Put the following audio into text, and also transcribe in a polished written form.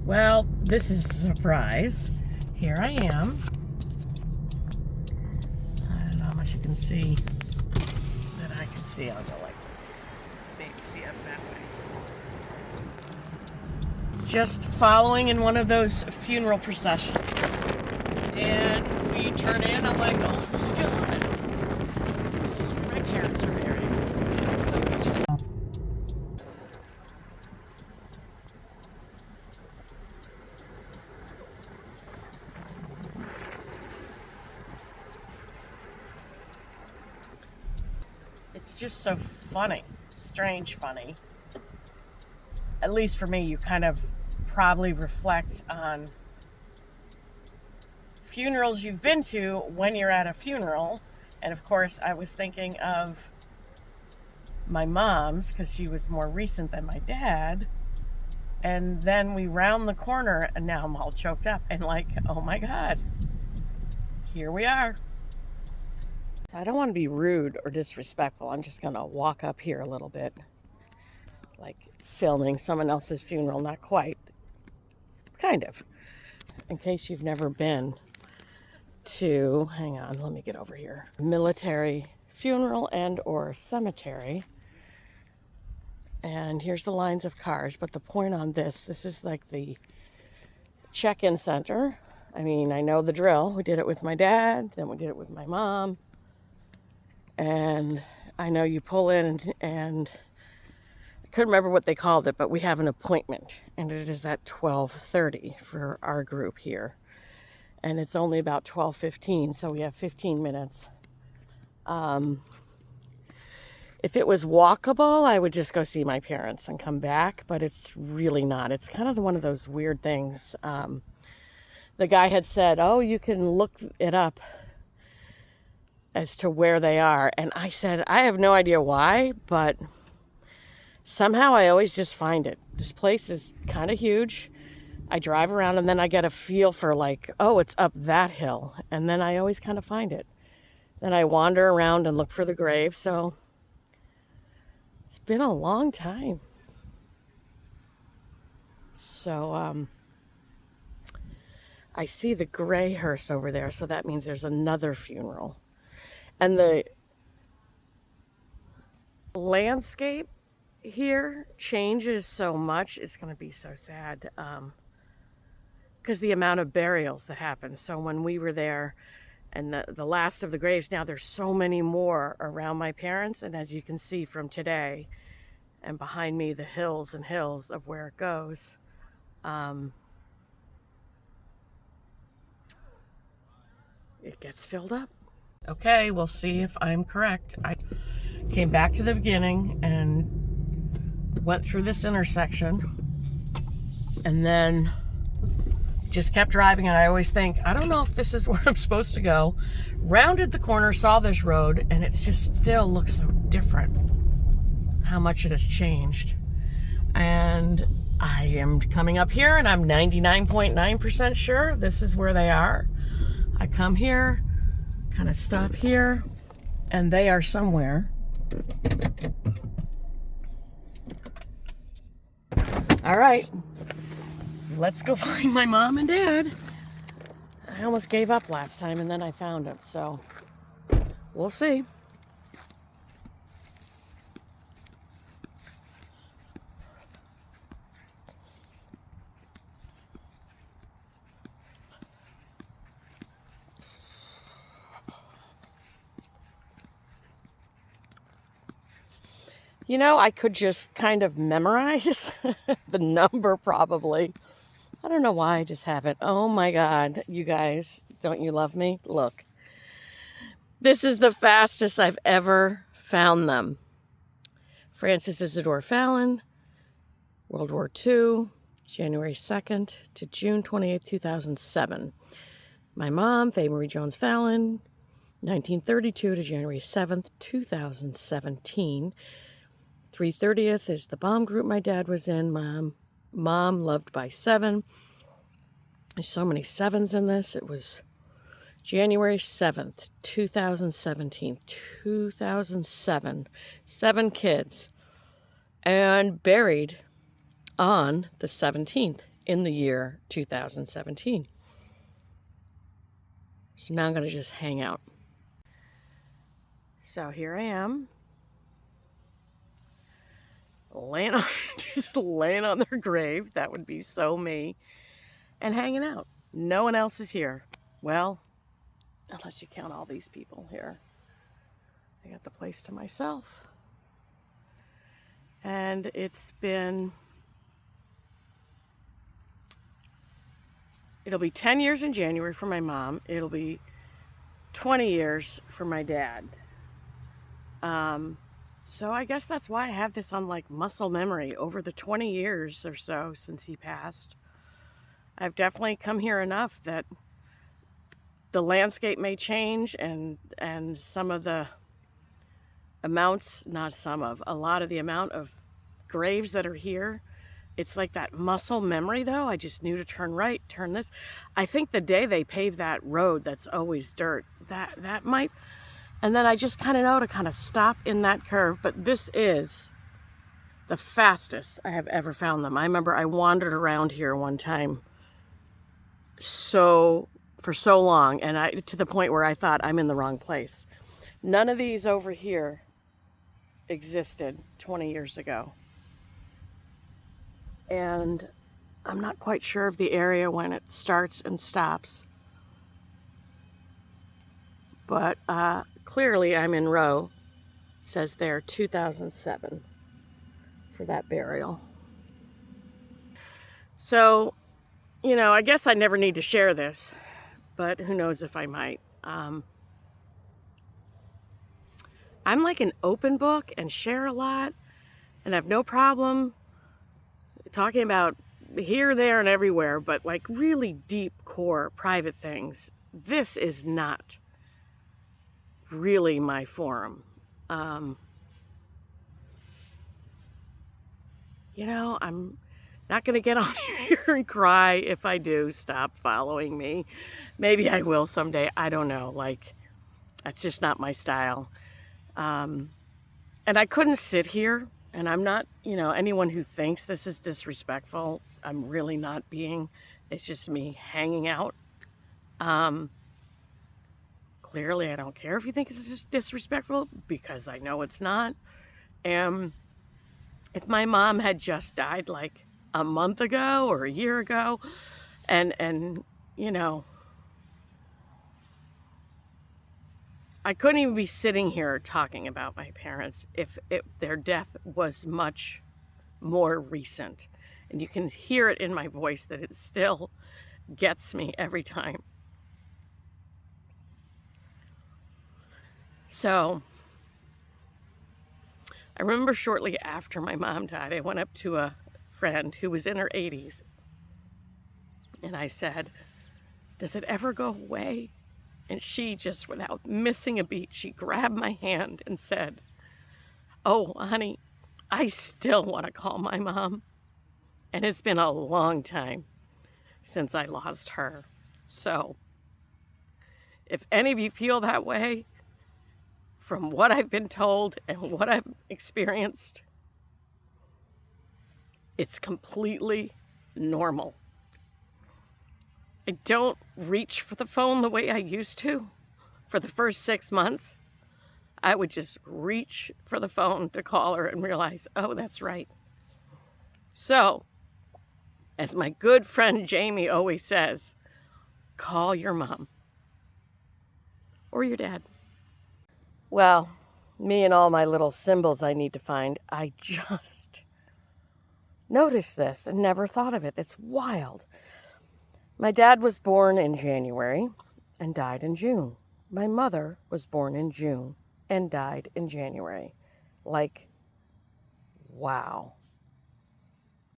Well, this is a surprise. Here I am. I don't know how much you can see that I can see. I'll go like this. Maybe see up that way. Just following in one of those funeral processions. And we turn in, I'm like, oh my God. This is where my parents are buried. So we just... It's just so funny, strange funny. At least for me, you kind of probably reflect on funerals you've been to when you're at a funeral. And of course, I was thinking of my mom's because she was more recent than my dad. And then we round the corner and now I'm all choked up and like, oh my God, here we are. So I don't want to be rude or disrespectful. I'm just going to walk up here a little bit, like filming someone else's funeral. Not quite, kind of. In case you've never been to, hang on, let me get over here, military funeral and or cemetery. And here's the lines of cars. But the point on this is like the check-in center. I mean, I know the drill. We did it with my dad, then we did it with my mom. And I know you pull in and I couldn't remember what they called it, but we have an appointment and it is at 12:30 for our group here. And it's only about 12:15, so we have 15 minutes. If it was walkable, I would just go see my parents and come back, but it's really not. It's kind of one of those weird things. The guy had said, oh, you can look it up as to where they are. And I said, I have no idea why, but somehow I always just find it. This place is kind of huge. I drive around and then I get a feel for like, oh, it's up that hill. And then I always kind of find it. Then I wander around and look for the grave. So it's been a long time. So I see the gray hearse over there. So that means there's another funeral. And the landscape here changes so much. It's going to be so sad because the amount of burials that happen. So when we were there and the last of the graves, now there's so many more around my parents. And as you can see from today and behind me, the hills and hills of where it goes. It gets filled up. Okay, we'll see if I'm correct. I came back to the beginning and went through this intersection and then just kept driving. And I always think, I don't know if this is where I'm supposed to go. Rounded the corner, saw this road, and it just still looks so different. How much it has changed. And I am coming up here and I'm 99.9% sure this is where they are. I come here, kind of stop here, and they are somewhere. All right, let's go find my mom and dad. I almost gave up last time and then I found them, so we'll see. You know, I could just kind of memorize the number probably. I don't know why I just have it. Oh my God, you guys, don't you love me? Look, this is the fastest I've ever found them. Francis Isidore Fallon, World War II, January 2nd to June 28th, 2007. My mom, Faye Marie Jones Fallon, 1932 to January 7th, 2017. 3/30th is the bomb group my dad was in. Mom loved by 7. There's so many 7s in this. It was January 7th, 2017. 2007. 7 kids. And buried on the 17th, in the year 2017. So now I'm going to just hang out. So here I am, just laying on their grave. That would be so me. And hanging out. No one else is here. Well, unless you count all these people here. I got the place to myself. And it'll be 10 years in January for my mom. It'll be 20 years for my dad. So I guess that's why I have this on like muscle memory over the 20 years or so since he passed. I've definitely come here enough that the landscape may change and some of the amounts, a lot of the amount of graves that are here, it's like that muscle memory though. I just knew to turn right, turn this. I think the day they pave that road that's always dirt, that might, and then I just kind of know to kind of stop in that curve. But this is the fastest I have ever found them. I remember I wandered around here one time for so long, and to the point where I thought I'm in the wrong place. None of these over here existed 20 years ago. And I'm not quite sure of the area when it starts and stops. But clearly I'm in row, says there 2007 for that burial. So, I guess I never need to share this, but who knows if I might. I'm like an open book and share a lot, and I have no problem talking about here, there, and everywhere, but like really deep core private things. This is not really my forum. I'm not going to get on here and cry. If I do, stop following me. Maybe I will someday. I don't know. Like, that's just not my style. And I couldn't sit here, and I'm not, anyone who thinks this is disrespectful, I'm really not being. It's just me hanging out. Clearly, I don't care if you think it's just disrespectful, because I know it's not. And if my mom had just died like a month ago or a year ago, and I couldn't even be sitting here talking about my parents if their death was much more recent. And you can hear it in my voice that it still gets me every time. So I remember shortly after my mom died, I went up to a friend who was in her 80s. And I said, "Does it ever go away?" And she just, without missing a beat, she grabbed my hand and said, "Oh, honey, I still want to call my mom." And it's been a long time since I lost her. So if any of you feel that way, from what I've been told and what I've experienced, it's completely normal. I don't reach for the phone the way I used to. For the first 6 months, I would just reach for the phone to call her and realize, oh, that's right. So, as my good friend Jamie always says, call your mom or your dad. Well, me and all my little symbols I need to find, I just noticed this and never thought of it. It's wild. My dad was born in January and died in June. My mother was born in June and died in January. Like, wow.